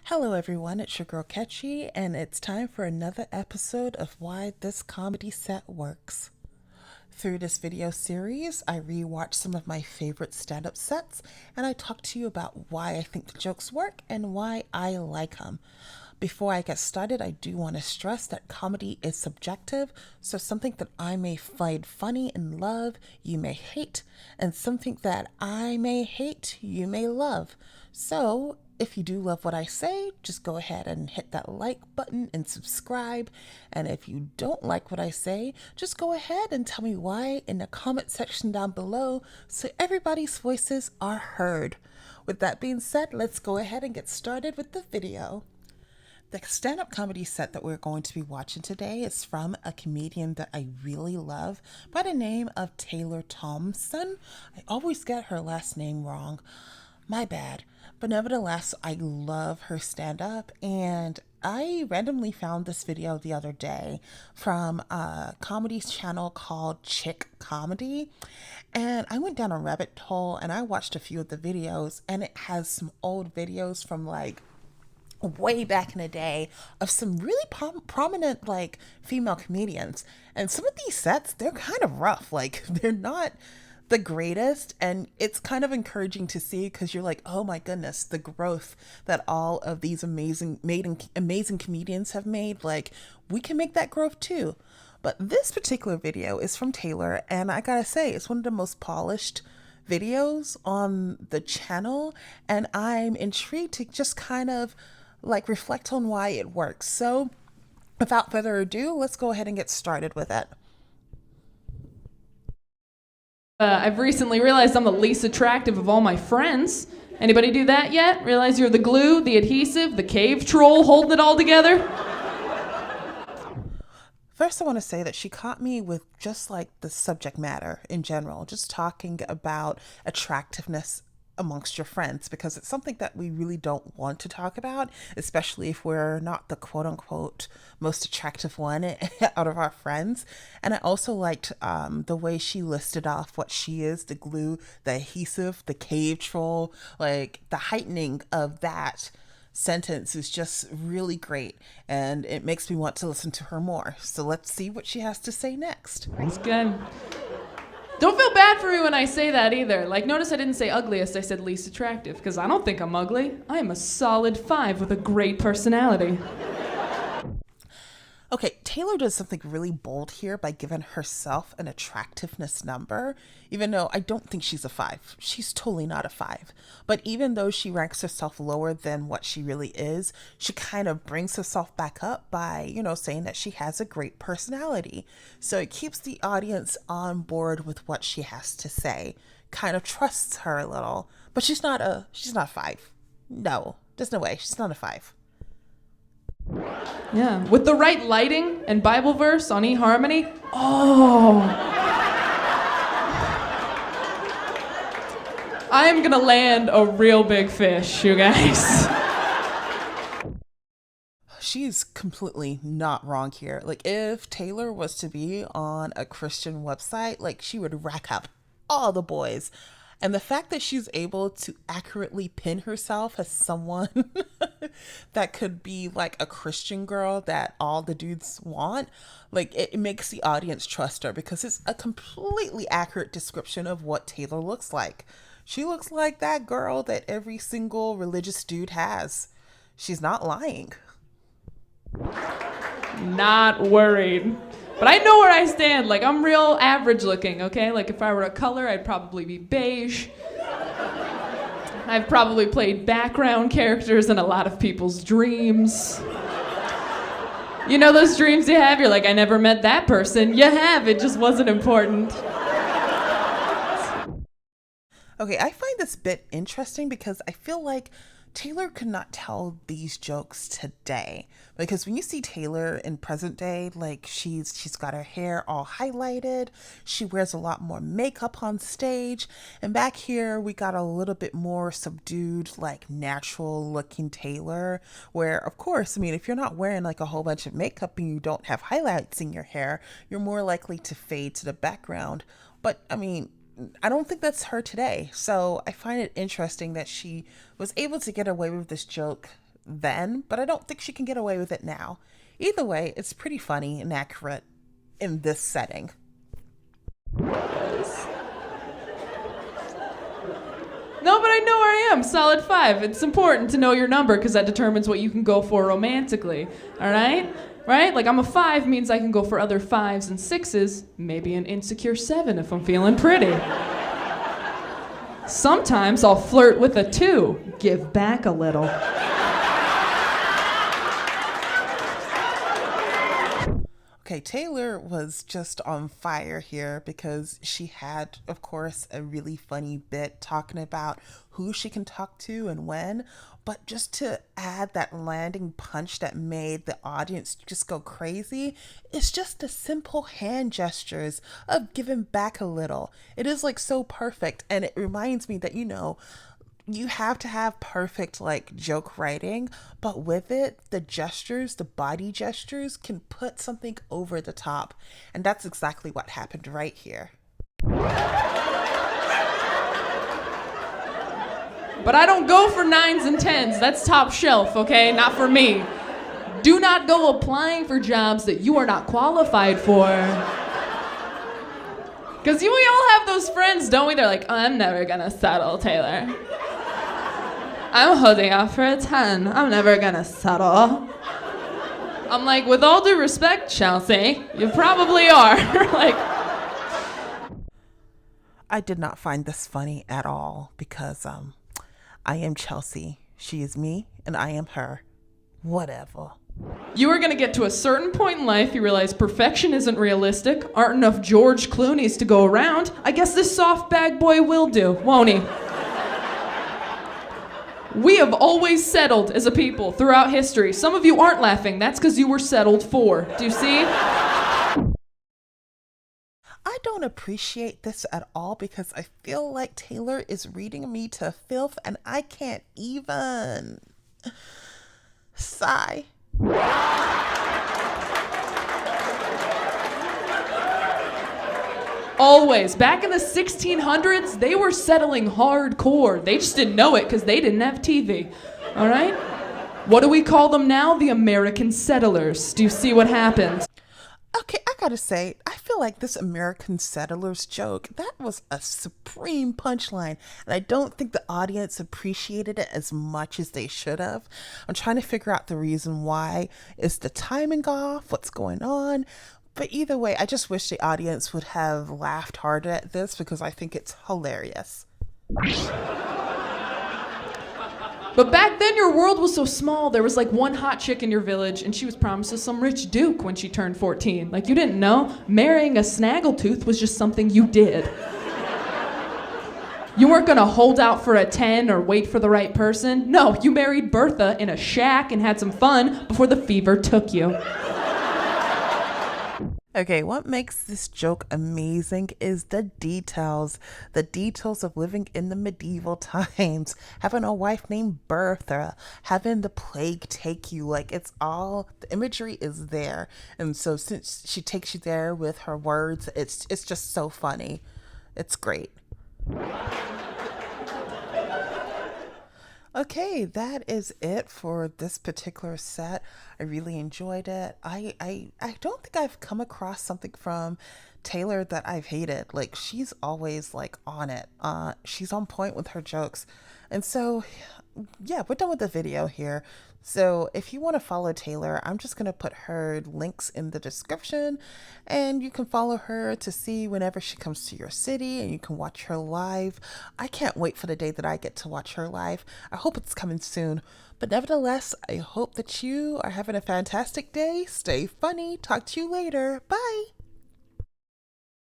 Hello, everyone. It's your girl Ketchy, and it's time for another episode of Why This Comedy Set Works. Through this video series, I rewatch some of my favorite stand up sets, and I talk to you about why I think the jokes work and why I like them. Before I get started, I do want to stress that comedy is subjective, so something that I may find funny and love, you may hate, and something that I may hate, you may love. So, if you do love what I say, just go ahead and hit that like button and subscribe. And if you don't like what I say, just go ahead and tell me why in the comment section down below so everybody's voices are heard. With that being said, let's go ahead and get started with the video. The stand-up comedy set that we're going to be watching today is from a comedian that I really love by the name of Taylor Tomlinson. I always get her last name wrong. My bad. But nevertheless, I love her stand-up, and I randomly found this video the other day from a comedy channel called Chick Comedy, and I went down a rabbit hole and I watched a few of the videos, and it has some old videos from like way back in the day of some really prominent like female comedians, and some of these sets, they're kind of rough. Like, they're not the greatest, and it's kind of encouraging to see because you're like, oh my goodness, the growth that all of these amazing comedians have made. Like, we can make that growth too. But this particular video is from Taylor, and I gotta say, it's one of the most polished videos on the channel, and I'm intrigued to just kind of like reflect on why it works. So without further ado, let's go ahead and get started with it. I've recently realized I'm the least attractive of all my friends. Anybody do that yet? Realize you're the glue, the adhesive, the cave troll holding it all together? First, I want to say that she caught me with just like the subject matter in general, just talking about attractiveness amongst your friends, because it's something that we really don't want to talk about, especially if we're not the quote unquote most attractive one out of our friends. And I also liked the way she listed off what she is: the glue, the adhesive, the cave troll. Like, the heightening of that sentence is just really great, and it makes me want to listen to her more. So let's see what she has to say next. That's good. Don't feel bad for me when I say that either. Like, notice I didn't say ugliest, I said least attractive, because I don't think I'm ugly. I am a solid 5 with a great personality. Okay, Taylor does something really bold here by giving herself an attractiveness number, even though I don't think she's a 5. She's totally not a 5. But even though she ranks herself lower than what she really is, she kind of brings herself back up by, saying that she has a great personality. So it keeps the audience on board with what she has to say, kind of trusts her a little. But she's not a 5. No, there's no way. She's not a 5. Yeah, with the right lighting and Bible verse on eHarmony. Oh. I am gonna land a real big fish, you guys. She's completely not wrong here. Like, if Taylor was to be on a Christian website, like, she would rack up all the boys. And the fact that she's able to accurately pin herself as someone that could be like a Christian girl that all the dudes want, like, it makes the audience trust her because it's a completely accurate description of what Taylor looks like. She looks like that girl that every single religious dude has. She's not lying. Not worried. But I know where I stand. Like, I'm real average looking, okay? Like, if I were a color, I'd probably be beige. I've probably played background characters in a lot of people's dreams. You know those dreams you have? You're like, I never met that person. You have, it just wasn't important. Okay, I find this bit interesting because I feel like Taylor could not tell these jokes today, because when you see Taylor in present day, like, she's got her hair all highlighted, she wears a lot more makeup on stage, and back here we got a little bit more subdued, like, natural looking Taylor, where, of course, I mean, if you're not wearing like a whole bunch of makeup and you don't have highlights in your hair, you're more likely to fade to the background. But I mean, I don't think that's her today. So I find it interesting that she was able to get away with this joke then, but I don't think she can get away with it now. Either way, it's pretty funny and accurate in this setting. No, but I know where I am. Solid 5. It's important to know your number because that determines what you can go for romantically. All right? Right? Like I'm a 5 means I can go for other 5s and 6s, maybe an insecure 7 if I'm feeling pretty. Sometimes I'll flirt with a 2, give back a little. Okay, Taylor was just on fire here because she had, of course, a really funny bit talking about who she can talk to and when. But just to add that landing punch that made the audience just go crazy, it's just the simple hand gestures of giving back a little. It is like so perfect. And it reminds me that, you have to have perfect joke writing, but with it, the gestures, the body gestures can put something over the top. And that's exactly what happened right here. But I don't go for 9s and 10s. That's top shelf, okay? Not for me. Do not go applying for jobs that you are not qualified for. Because we all have those friends, don't we? They're like, I'm never gonna settle, Taylor. I'm holding out for a 10. I'm never gonna settle. I'm like, with all due respect, Chelsea, you probably are. I did not find this funny at all because I am Chelsea. She is me and I am her. Whatever. You are gonna get to a certain point in life, you realize perfection isn't realistic, aren't enough George Clooney's to go around. I guess this soft bag boy will do, won't he? We have always settled as a people throughout history. Some of you aren't laughing. That's because you were settled for. Do you see? I don't appreciate this at all because I feel like Taylor is reading me to filth and I can't even. Sigh. Always. Back in the 1600s, they were settling hardcore. They just didn't know it because they didn't have TV. All right? What do we call them now? The American settlers. Do you see what happened? Okay, I gotta say, I feel like this American settlers joke, that was a supreme punchline. And I don't think the audience appreciated it as much as they should have. I'm trying to figure out the reason why. Is the timing off? What's going on? But either way, I just wish the audience would have laughed harder at this because I think it's hilarious. But back then, your world was so small. There was like one hot chick in your village, and she was promised to some rich duke when she turned 14. Like, you didn't know. Marrying a snaggletooth was just something you did. You weren't gonna hold out for a 10 or wait for the right person. No, you married Bertha in a shack and had some fun before the fever took you. Okay, what makes this joke amazing is the details. The details of living in the medieval times, having a wife named Bertha, having the plague take you. Like, it's all, the imagery is there. And so since she takes you there with her words, it's just so funny. It's great. Okay, that is it for this particular set. I really enjoyed it. I don't think I've come across something from Taylor that I've hated. Like, she's always on it. She's on point with her jokes. And so, yeah, we're done with the video here. So if you want to follow Taylor, I'm just going to put her links in the description, and you can follow her to see whenever she comes to your city, and you can watch her live. I can't wait for the day that I get to watch her live. I hope it's coming soon. But nevertheless, I hope that you are having a fantastic day. Stay funny. Talk to you later. Bye.